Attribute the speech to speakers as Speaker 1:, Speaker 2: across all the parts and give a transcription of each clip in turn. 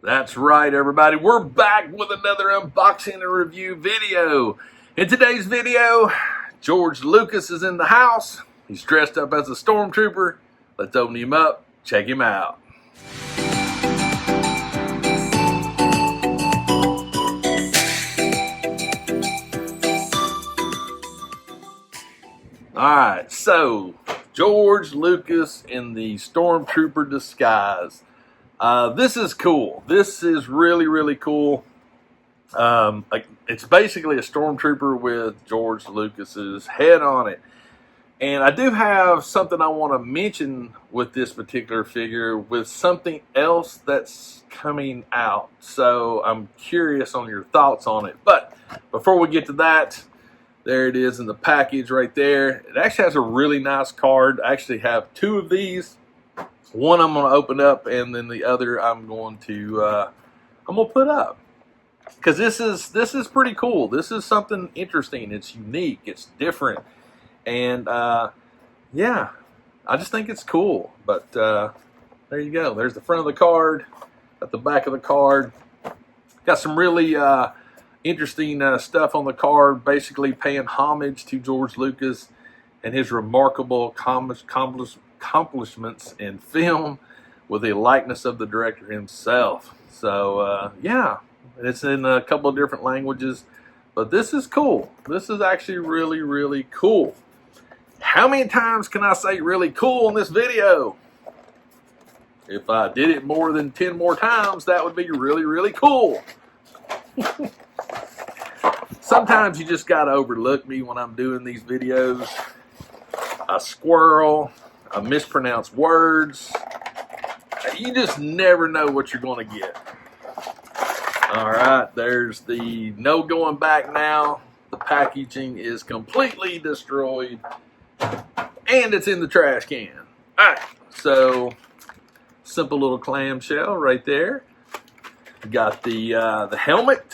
Speaker 1: That's right, everybody. We're back with another unboxing and review video. In today's video, George Lucas is in the house. He's dressed up as a Stormtrooper. Let's open him up, check him out. Alright, so George Lucas in the Stormtrooper disguise. This is cool. This is really cool. It's basically a Stormtrooper with George Lucas's head on it. And I do have something I want to mention with this particular figure with something else that's coming out. So I'm curious on your thoughts on it. But before we get to that, there it is in the package right there. It actually has a really nice card. I actually have two of these. One I'm going to open up, and then the other I'm going to put up, because this is pretty cool. This is something interesting. It's unique. It's different, and yeah, I just think it's cool. But there you go. There's the front of the card. Got the back of the card. Got some really interesting stuff on the card, basically paying homage to George Lucas and his remarkable accomplishments in film with a likeness of the director himself. So yeah, it's in a couple of different languages, but this is cool. This is actually really cool. How many times can I say really cool in this video? If I did it more than 10 more times, that would be really cool. Sometimes you just gotta overlook me when I'm doing these videos. I squirrel, I mispronounce words. You just never know what you're going to get. All right, there's the no going back now. The packaging is completely destroyed, and it's in the trash can. All right, so simple little clamshell right there. Got the helmet.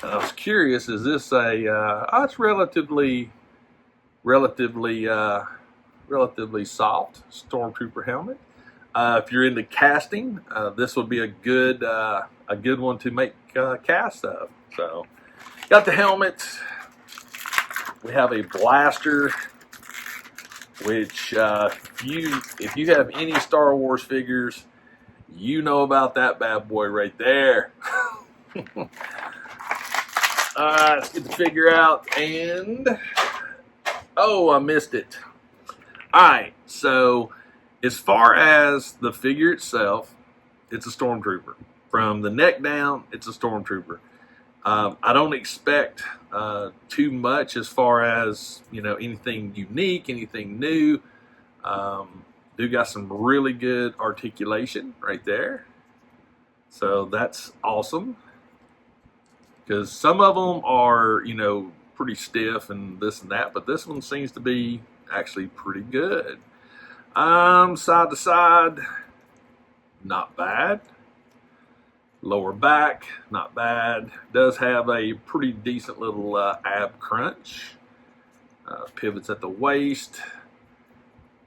Speaker 1: I was curious, is this a? It's relatively soft Stormtrooper helmet. If you're into casting, this would be a good one to make cast of. So, got the helmet. We have a blaster, which if you have any Star Wars figures, you know about that bad boy right there. Alright, let's get the figure out, and oh, I missed it. Alright, so as far as the figure itself, it's a Stormtrooper. From the neck down, it's a Stormtrooper. I don't expect too much as far as, anything unique, anything new. Do got some really good articulation right there. So that's awesome. Because some of them are, pretty stiff and this and that, but this one seems to be actually pretty good. Side to side, not bad. Lower back, not bad. Does have a pretty decent little ab crunch. Pivots at the waist.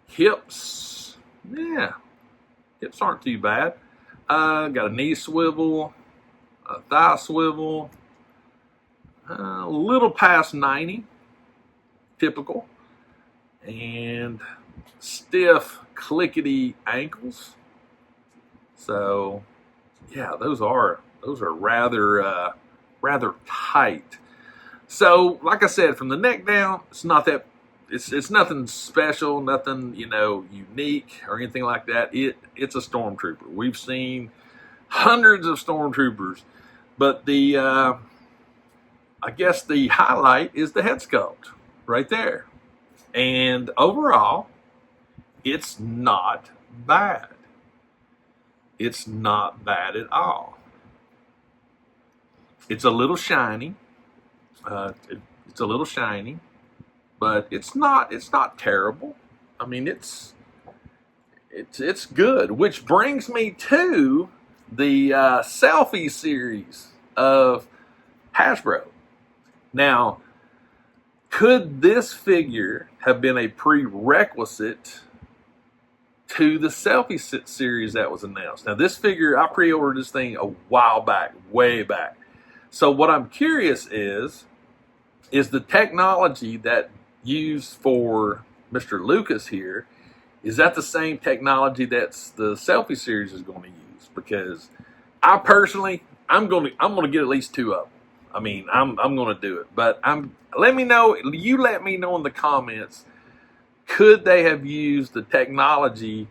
Speaker 1: Hips, yeah, hips aren't too bad. Got a knee swivel, a thigh swivel. A little past 90, typical, and stiff, clickety ankles. So, yeah, those are rather tight. So, like I said, from the neck down, it's not that it's nothing special, nothing unique or anything like that. It's a Stormtrooper. We've seen hundreds of Stormtroopers, but I guess the highlight is the head sculpt right there. And overall, it's not bad. It's not bad at all. It's a little shiny. It's a little shiny, but it's not terrible. I mean, it's good, which brings me to the selfie series of Hasbro. Now, could this figure have been a prerequisite to the selfie series that was announced. Now, this figure, I pre-ordered this thing a while back, way back. So what I'm curious is the technology that used for Mr. Lucas here, is that the same technology that's the selfie series is going to use? Because I personally, I'm going to get at least 2 of them. I mean, I'm going to do it. But let me know. You let me know in the comments. Could they have used the technology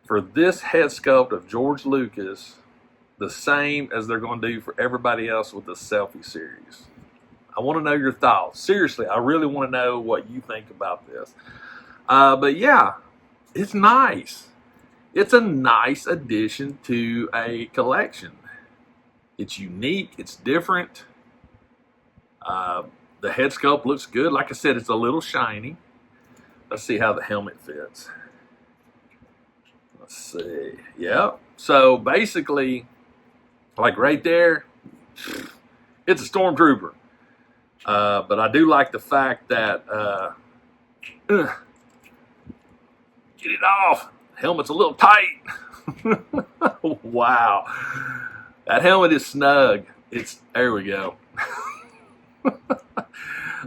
Speaker 1: for this head sculpt of George Lucas the same as they're going to do for everybody else with the selfie series? I want to know your thoughts. Seriously, I really want to know what you think about this. But yeah, it's nice. It's a nice addition to a collection. It's unique. It's different. The head sculpt looks good. Like I said, it's a little shiny. Let's see how the helmet fits. Let's see. Yep. So basically, like right there, it's a Stormtrooper. But I do like the fact that, get it off. Helmet's a little tight. Wow. That helmet is snug. There we go.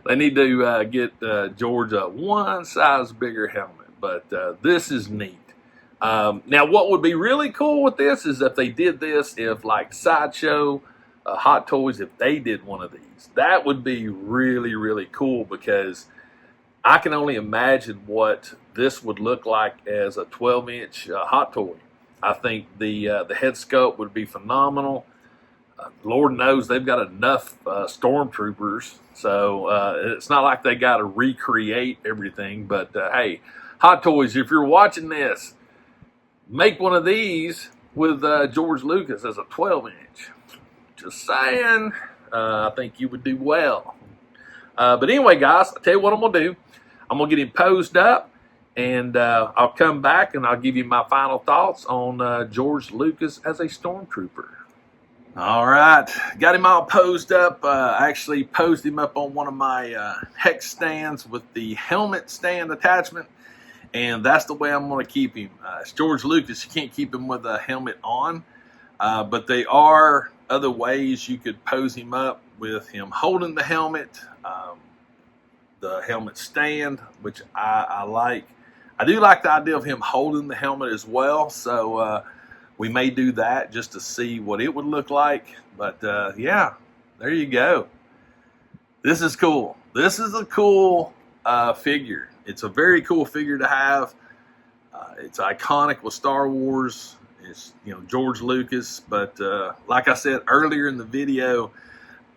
Speaker 1: They need to get George a 1 size bigger helmet, but this is neat. Now, what would be really cool with this is if they did this, if like Sideshow, Hot Toys, if they did one of these, that would be really, really cool, because I can only imagine what this would look like as a 12-inch Hot Toy. I think the head sculpt would be phenomenal. Lord knows they've got enough Stormtroopers, so it's not like they got to recreate everything. But hey, Hot Toys, if you're watching this, make one of these with George Lucas as a 12-inch. Just saying, I think you would do well. But anyway, guys, I'll tell you what I'm going to do. I'm going to get him posed up, and I'll come back and I'll give you my final thoughts on George Lucas as a Stormtrooper. All right, got him all posed up. I actually posed him up on one of my hex stands with the helmet stand attachment, and that's the way I'm going to keep him. It's George Lucas. You can't keep him with a helmet on, but there are other ways you could pose him up with him holding the helmet stand, which I like. I do like the idea of him holding the helmet as well, so we may do that just to see what it would look like. But yeah, there you go. This is cool. This is a cool figure. It's a very cool figure to have. It's iconic with Star Wars. It's, you know, George Lucas. But like I said earlier in the video,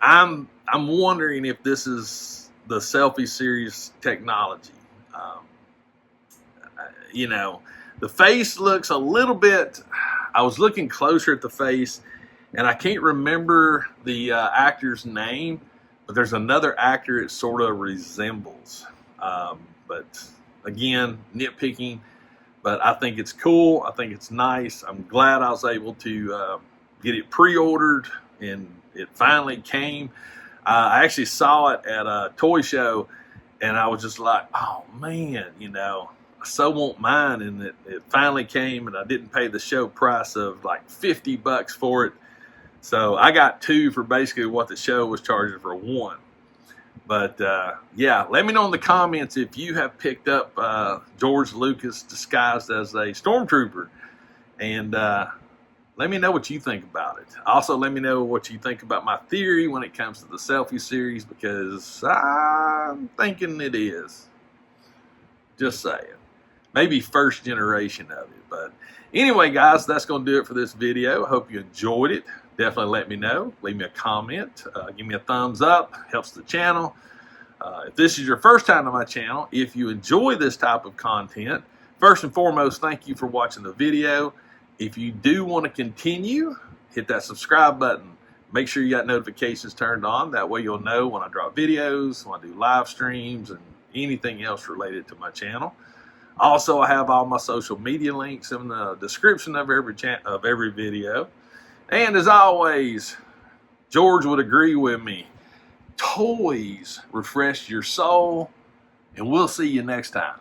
Speaker 1: I'm wondering if this is the selfie series technology. You know, the face looks a little bit. I was looking closer at the face, and I can't remember the actor's name, but there's another actor it sort of resembles. But again, nitpicking, but I think it's cool. I think it's nice. I'm glad I was able to get it pre-ordered, and it finally came. I actually saw it at a toy show, and I was just like, oh man, you know, I so want mine. And it finally came, and I didn't pay the show price of like $50 for it. So I got 2 for basically what the show was charging for 1. But yeah, let me know in the comments if you have picked up George Lucas disguised as a Stormtrooper. And let me know what you think about it. Also, let me know what you think about my theory when it comes to the selfie series, because I'm thinking it is. Just saying. Maybe first generation of it. But anyway, guys, that's going to do it for this video. I hope you enjoyed it. Definitely let me know. Leave me a comment. Give me a thumbs up. Helps the channel. If this is your first time on my channel, if you enjoy this type of content, first and foremost, thank you for watching the video. If you do want to continue, hit that subscribe button. Make sure you got notifications turned on. That way you'll know when I drop videos, when I do live streams, and anything else related to my channel. Also, I have all my social media links in the description of every video. And as always, George would agree with me. Toys refresh your soul, and we'll see you next time.